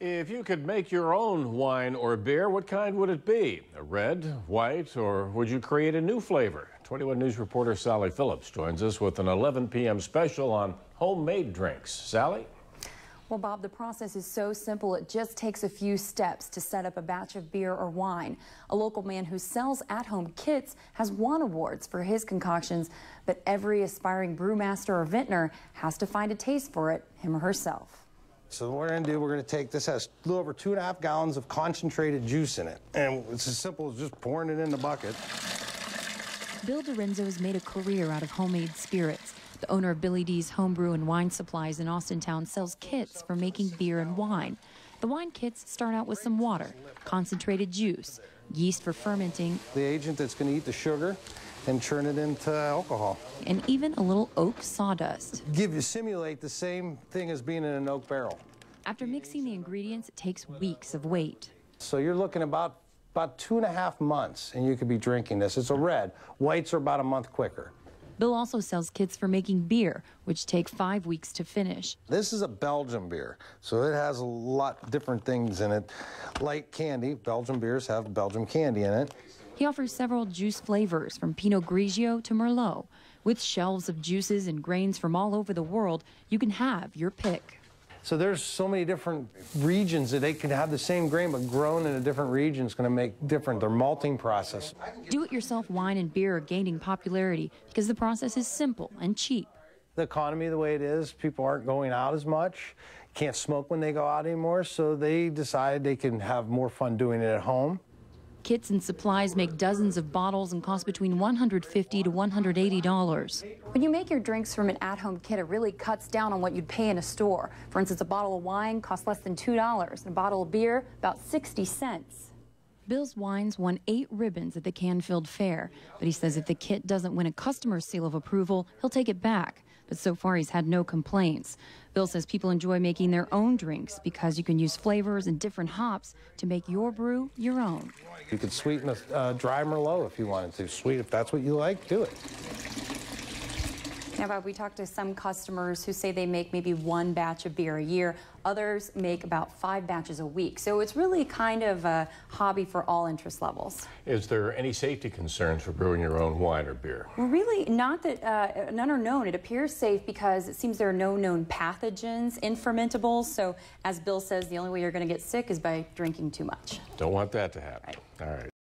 If you could make your own wine or beer, what kind would it be? A red, white, or would you create a new flavor? 21 News reporter Sally Phillips joins us with an 11 p.m. special on homemade drinks. Sally? Well, Bob, the process is so simple. It just takes a few steps to set up a batch of beer or wine. A local man who sells at-home kits has won awards for his concoctions, but every aspiring brewmaster or vintner has to find a taste for it, him or herself. So what we're going to do, we're going to take, this has a little over 2.5 gallons of concentrated juice in it. And it's as simple as just pouring it in the bucket. Bill Dorenzo has made a career out of homemade spirits. The owner of BILLYD'S Homebrew and Wine Supplies in Austintown sells kits for making beer and wine. The wine kits start out with some water, concentrated juice, yeast for fermenting, The agent that's going to eat the sugar and churn it into alcohol. and even a little oak sawdust. Simulate the same thing as being in an oak barrel. After mixing the ingredients, it takes weeks of wait. So you're looking about 2.5 months, and you could be drinking this. It's a red. Whites are about a month quicker. Bill also sells kits for making beer, which take 5 weeks to finish. This is a Belgian beer, so it has a lot different things in it. Light candy. Belgian beers have Belgian candy in it. He offers several juice flavors, from Pinot Grigio to Merlot. With shelves of juices and grains from all over the world, you can have your pick. So there's so many different regions that they can have the same grain, but grown in a different region is going to make different. Their malting process. Do-it-yourself wine and beer are gaining popularity because the process is simple and cheap. The economy the way it is, people aren't going out as much, can't smoke when they go out anymore, so they decide they can have more fun doing it at home. Kits and supplies make dozens of bottles and cost between $150 to $180. When you make your drinks from an at-home kit, it really cuts down on what you'd pay in a store. For instance, a bottle of wine costs less than $2, and a bottle of beer about 60 cents. Bill's Wines won 8 ribbons at the Canfield Fair, but he says if the kit doesn't win a customer's seal of approval, he'll take it back. But so far, he's had no complaints. Bill says people enjoy making their own drinks because you can use flavors and different hops to make your brew your own. You could sweeten a dry Merlot if you wanted to. Sweet, if that's what you like, do it. Now, Bob, we talked to some customers who say they make maybe 1 batch of beer a year. Others make about 5 batches a week. So it's really kind of a hobby for all interest levels. Is there any safety concerns for brewing your own wine or beer? Well, really, not that none are known. It appears safe because it seems there are no known pathogens in fermentables. So, as Bill says, the only way you're going to get sick is by drinking too much. Don't want that to happen. Right. All right.